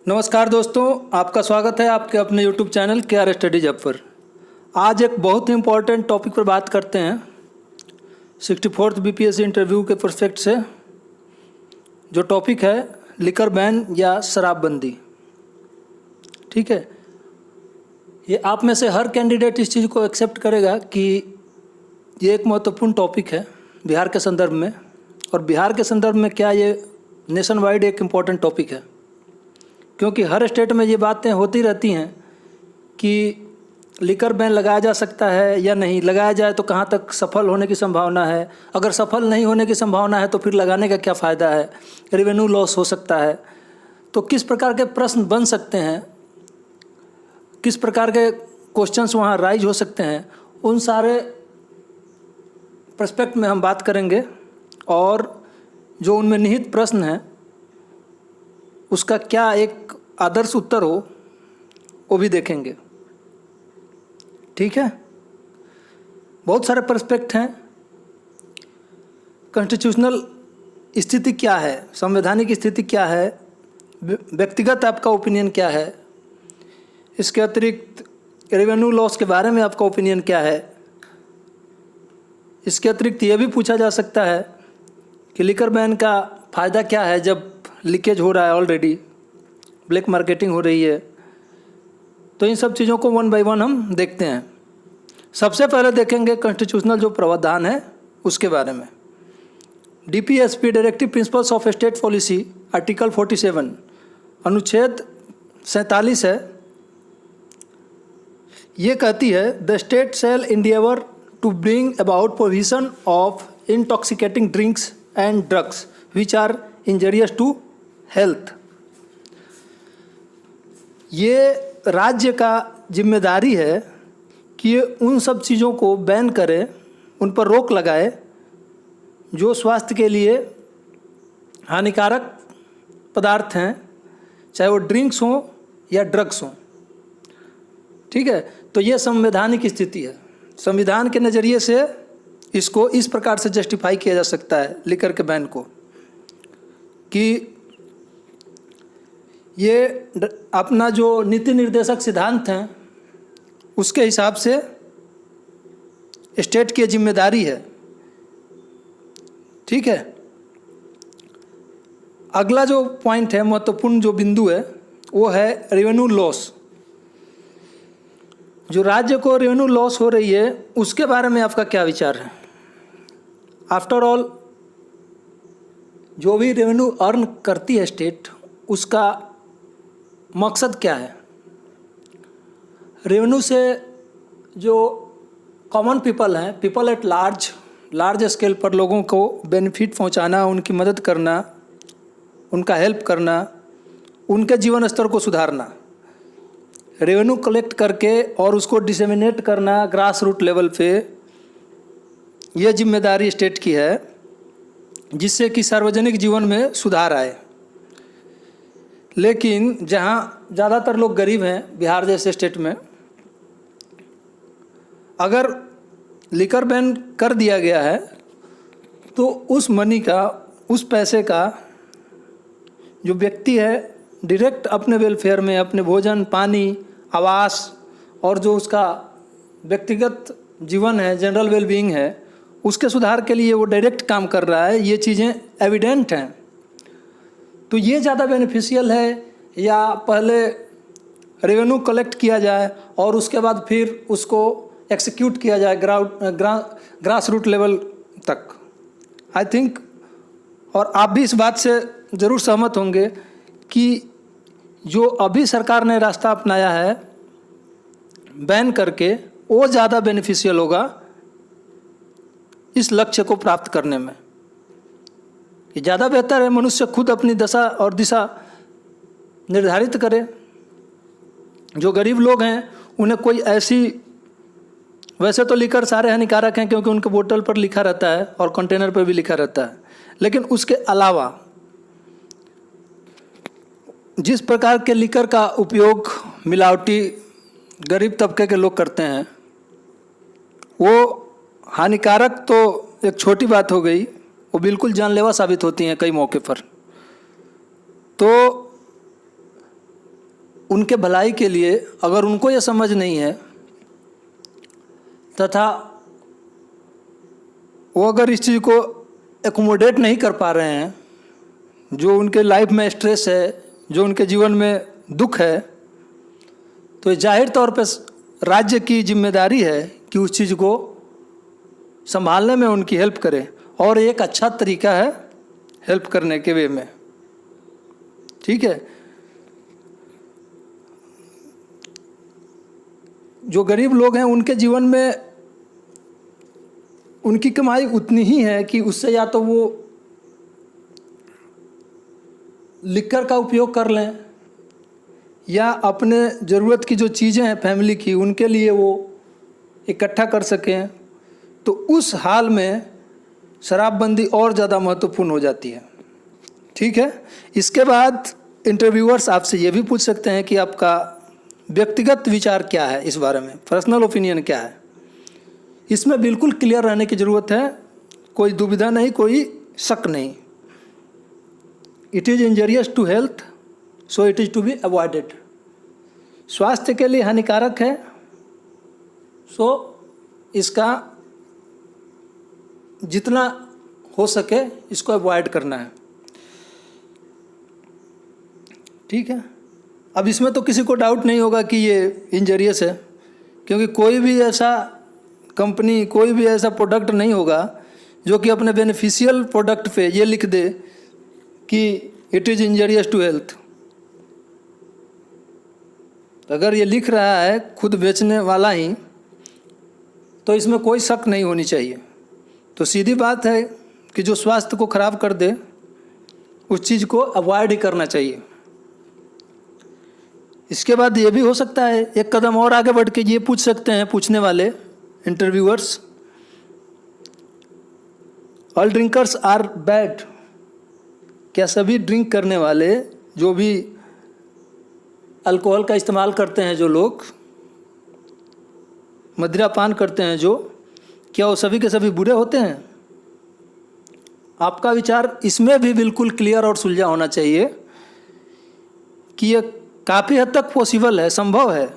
नमस्कार दोस्तों, आपका स्वागत है आपके अपने YouTube channel KR studies hub पर। आज एक बहुत ही इम्पोर्टेंट टॉपिक पर बात करते हैं। 64th BPSC इंटरव्यू के प्रोस्पेक्ट से जो टॉपिक है लिकर बैन या शराबबंदी। ठीक है, ये आप में से हर कैंडिडेट इस चीज़ को एक्सेप्ट करेगा कि ये एक महत्वपूर्ण टॉपिक है बिहार के संदर्भ में, और बिहार के संदर्भ में क्या ये नेशन वाइड एक इम्पॉर्टेंट टॉपिक है, क्योंकि हर स्टेट में ये बातें होती रहती हैं कि लिकर बैन लगाया जा सकता है या नहीं, लगाया जाए तो कहाँ तक सफल होने की संभावना है, अगर सफल नहीं होने की संभावना है तो फिर लगाने का क्या फ़ायदा है, रेवेन्यू लॉस हो सकता है, तो किस प्रकार के प्रश्न बन सकते हैं, किस प्रकार के क्वेश्चंस वहाँ राइज हो सकते हैं, उन सारे पर्सपेक्ट में हम बात करेंगे और जो उनमें निहित प्रश्न हैं उसका क्या एक आदर्श उत्तर हो वो भी देखेंगे। ठीक है, बहुत सारे पर्सपेक्ट हैं। कॉन्स्टिट्यूशनल स्थिति क्या है, संवैधानिक स्थिति क्या है, व्यक्तिगत आपका ओपिनियन क्या है, इसके अतिरिक्त रेवेन्यू लॉस के बारे में आपका ओपिनियन क्या है। इसके अतिरिक्त ये भी पूछा जा सकता है कि लिकर बैन का फ़ायदा क्या है जब लीकेज हो रहा है, ऑलरेडी ब्लैक मार्केटिंग हो रही है। तो इन सब चीज़ों को वन बाय वन हम देखते हैं। सबसे पहले देखेंगे कॉन्स्टिट्यूशनल जो प्रावधान है उसके बारे में। DPSP directive principles of state policy article 47 अनुच्छेद 47 है। ये कहती है the state shall endeavour to bring about prohibition of intoxicating drinks and drugs which are injurious to health. ये राज्य का जिम्मेदारी है कि ये उन सब चीज़ों को बैन करे, उन पर रोक लगाए जो स्वास्थ्य के लिए हानिकारक पदार्थ हैं, चाहे वो ड्रिंक्स हों या ड्रग्स हों। ठीक है, तो ये संवैधानिक स्थिति है। संविधान के नज़रिए से इसको इस प्रकार से जस्टिफाई किया जा सकता है लिकर के बैन को कि ये अपना जो नीति निर्देशक सिद्धांत हैं उसके हिसाब से स्टेट की जिम्मेदारी है। ठीक है, अगला जो पॉइंट है, महत्वपूर्ण जो बिंदु है, वो है रेवेन्यू लॉस। जो राज्य को रेवेन्यू लॉस हो रही है उसके बारे में आपका क्या विचार है। आफ्टर ऑल जो भी रेवेन्यू अर्न करती है स्टेट, उसका मकसद क्या है। रेवेन्यू से जो कॉमन पीपल हैं, पीपल एट लार्ज स्केल पर लोगों को बेनिफिट पहुंचाना, उनकी मदद करना, उनका हेल्प करना, उनके जीवन स्तर को सुधारना, रेवेन्यू कलेक्ट करके और उसको डिसेमिनेट करना ग्रास रूट लेवल पे, यह जिम्मेदारी स्टेट की है, जिससे कि सार्वजनिक जीवन में सुधार आए। लेकिन जहाँ ज़्यादातर लोग गरीब हैं, बिहार जैसे स्टेट में, अगर लिकर बैन कर दिया गया है तो उस मनी का, उस पैसे का जो व्यक्ति है डायरेक्ट अपने वेलफेयर में, अपने भोजन, पानी, आवास और जो उसका व्यक्तिगत जीवन है, जनरल वेलबीइंग है, उसके सुधार के लिए वो डायरेक्ट काम कर रहा है। ये चीज़ें एविडेंट हैं। तो ये ज़्यादा बेनिफिशियल है या पहले रेवेन्यू कलेक्ट किया जाए और उसके बाद फिर उसको एक्सिक्यूट किया जाए ग्रास रूट लेवल तक। आई थिंक, और आप भी इस बात से ज़रूर सहमत होंगे कि जो अभी सरकार ने रास्ता अपनाया है बैन करके, वो ज़्यादा बेनिफिशियल होगा इस लक्ष्य को प्राप्त करने में। ये ज़्यादा बेहतर है मनुष्य खुद अपनी दशा और दिशा निर्धारित करे। जो गरीब लोग हैं उन्हें कोई ऐसी, वैसे तो लिकर सारे हानिकारक हैं क्योंकि उनके बोतल पर लिखा रहता है और कंटेनर पर भी लिखा रहता है, लेकिन उसके अलावा जिस प्रकार के लिकर का उपयोग मिलावटी गरीब तबके के लोग करते हैं वो हानिकारक तो एक छोटी बात हो गई, वो बिल्कुल जानलेवा साबित होती हैं कई मौके पर। तो उनके भलाई के लिए अगर उनको ये समझ नहीं है तथा वो अगर इस चीज़ को एकोमोडेट नहीं कर पा रहे हैं, जो उनके लाइफ में स्ट्रेस है, जो उनके जीवन में दुख है, तो ये जाहिर तौर पे राज्य की जिम्मेदारी है कि उस चीज़ को संभालने में उनकी हेल्प करे, और एक अच्छा तरीका है हेल्प करने के वे में। ठीक है, जो गरीब लोग हैं उनके जीवन में उनकी कमाई उतनी ही है कि उससे या तो वो लिकर का उपयोग कर लें या अपने ज़रूरत की जो चीज़ें हैं फैमिली की उनके लिए वो इकट्ठा कर सकें। तो उस हाल में शराबबंदी और ज़्यादा महत्वपूर्ण हो जाती है। ठीक है, इसके बाद इंटरव्यूअर्स आपसे ये भी पूछ सकते हैं कि आपका व्यक्तिगत विचार क्या है इस बारे में, पर्सनल ओपिनियन क्या है। इसमें बिल्कुल क्लियर रहने की ज़रूरत है, कोई दुविधा नहीं, कोई शक नहीं। It is injurious to health so it is to be avoided. स्वास्थ्य के लिए हानिकारक है, सो इसका जितना हो सके इसको अवॉइड करना है। ठीक है, अब इसमें तो किसी को डाउट नहीं होगा कि ये इंजरियस है, क्योंकि कोई भी ऐसा कंपनी, कोई भी ऐसा प्रोडक्ट नहीं होगा जो कि अपने बेनिफिशियल प्रोडक्ट पे ये लिख दे कि it is injurious to health. अगर ये लिख रहा है खुद बेचने वाला ही, तो इसमें कोई शक नहीं होनी चाहिए। तो सीधी बात है कि जो स्वास्थ्य को ख़राब कर दे उस चीज़ को अवॉइड ही करना चाहिए। इसके बाद ये भी हो सकता है, एक कदम और आगे बढ़ के ये पूछ सकते हैं पूछने वाले interviewers, all drinkers are bad. क्या सभी ड्रिंक करने वाले, जो भी अल्कोहल का इस्तेमाल करते हैं, जो लोग मदिरा पान करते हैं, जो क्या वो सभी के सभी बुरे होते हैं? आपका विचार इसमें भी बिल्कुल क्लियर और सुलझा होना चाहिए कि ये काफ़ी हद तक पॉसिबल है, संभव है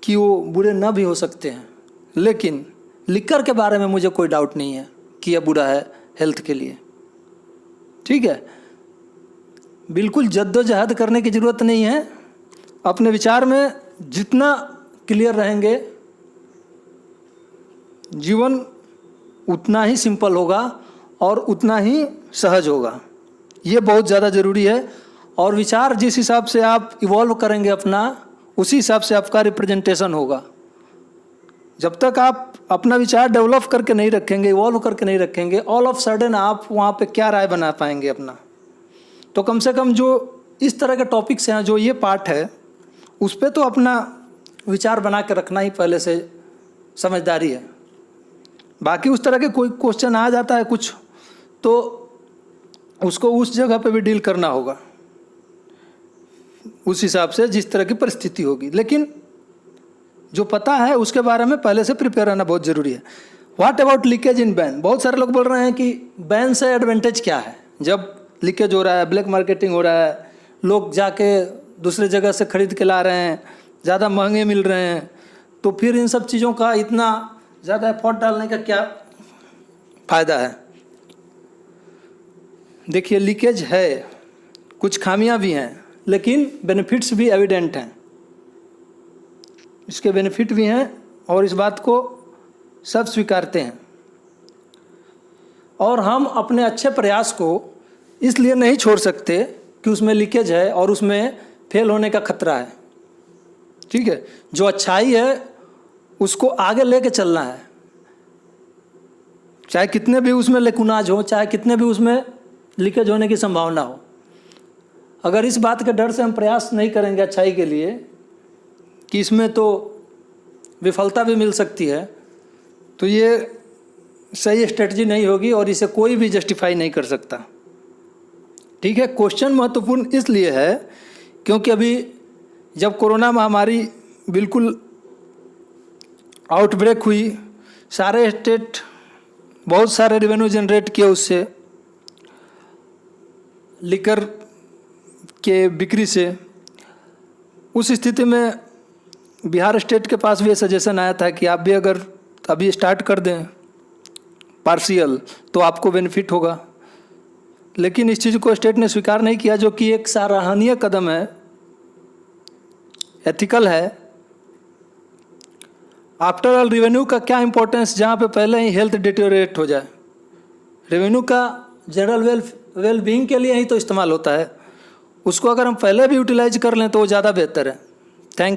कि वो बुरे ना भी हो सकते हैं, लेकिन लिकर के बारे में मुझे कोई डाउट नहीं है कि यह बुरा है हेल्थ के लिए। ठीक है, बिल्कुल जद्दोजहद करने की ज़रूरत नहीं है। अपने विचार में जितना क्लियर रहेंगे, जीवन उतना ही सिंपल होगा और उतना ही सहज होगा। ये बहुत ज़्यादा ज़रूरी है। और विचार जिस हिसाब से आप इवॉल्व करेंगे अपना, उसी हिसाब से आपका रिप्रेजेंटेशन होगा। जब तक आप अपना विचार डेवलप करके नहीं रखेंगे, इवॉल्व करके नहीं रखेंगे, ऑल ऑफ सडन आप वहाँ पे क्या राय बना पाएंगे अपना। तो कम से कम जो इस तरह के टॉपिक्स हैं, जो ये पार्ट है, उस पर तो अपना विचार बना के रखना ही पहले से समझदारी है। बाकी उस तरह के कोई क्वेश्चन आ जाता है कुछ, तो उसको उस जगह पे भी डील करना होगा उस हिसाब से जिस तरह की परिस्थिति होगी। लेकिन जो पता है उसके बारे में पहले से प्रिपेयर रहना बहुत ज़रूरी है। What about leakage in ban? बहुत सारे लोग बोल रहे हैं कि बैन से एडवांटेज क्या है, जब लीकेज हो रहा है, ब्लैक मार्केटिंग हो रहा है, लोग जाके दूसरे जगह से ख़रीद के ला रहे हैं, ज़्यादा महंगे मिल रहे हैं, तो फिर इन सब चीज़ों का इतना ज़्यादा एफर्ट डालने का क्या फ़ायदा है? देखिए, लीकेज है, कुछ खामियां भी हैं, लेकिन बेनिफिट्स भी एविडेंट हैं। इसके बेनिफिट भी हैं और इस बात को सब स्वीकारते हैं। और हम अपने अच्छे प्रयास को इसलिए नहीं छोड़ सकते कि उसमें लीकेज है और उसमें फेल होने का खतरा है। ठीक है, जो अच्छाई है उसको आगे लेके चलना है, चाहे कितने भी उसमें लेकुनाज हो, चाहे कितने भी उसमें लीकेज होने की संभावना हो। अगर इस बात के डर से हम प्रयास नहीं करेंगे अच्छाई के लिए कि इसमें तो विफलता भी मिल सकती है, तो ये सही स्ट्रेटजी नहीं होगी और इसे कोई भी जस्टिफाई नहीं कर सकता। ठीक है, क्वेश्चन महत्वपूर्ण इसलिए है क्योंकि अभी जब कोरोना महामारी बिल्कुल आउटब्रेक हुई, सारे स्टेट बहुत सारे रेवेन्यू जनरेट किए उससे, लिकर के बिक्री से, उस स्थिति में बिहार स्टेट के पास भी ये सजेशन आया था कि आप भी अगर अभी स्टार्ट कर दें पार्शियल तो आपको बेनिफिट होगा, लेकिन इस चीज़ को स्टेट ने स्वीकार नहीं किया, जो कि एक सराहनीय कदम है, एथिकल है। आफ्टर ऑल रेवेन्यू का क्या इंपॉर्टेंस, जहाँ पे पहले ही हेल्थ डिटेरियोरेट हो जाए, रेवेन्यू का जनरल वेल बीइंग के लिए ही तो इस्तेमाल होता है, उसको अगर हम पहले भी यूटिलाइज कर लें तो वो ज़्यादा बेहतर है।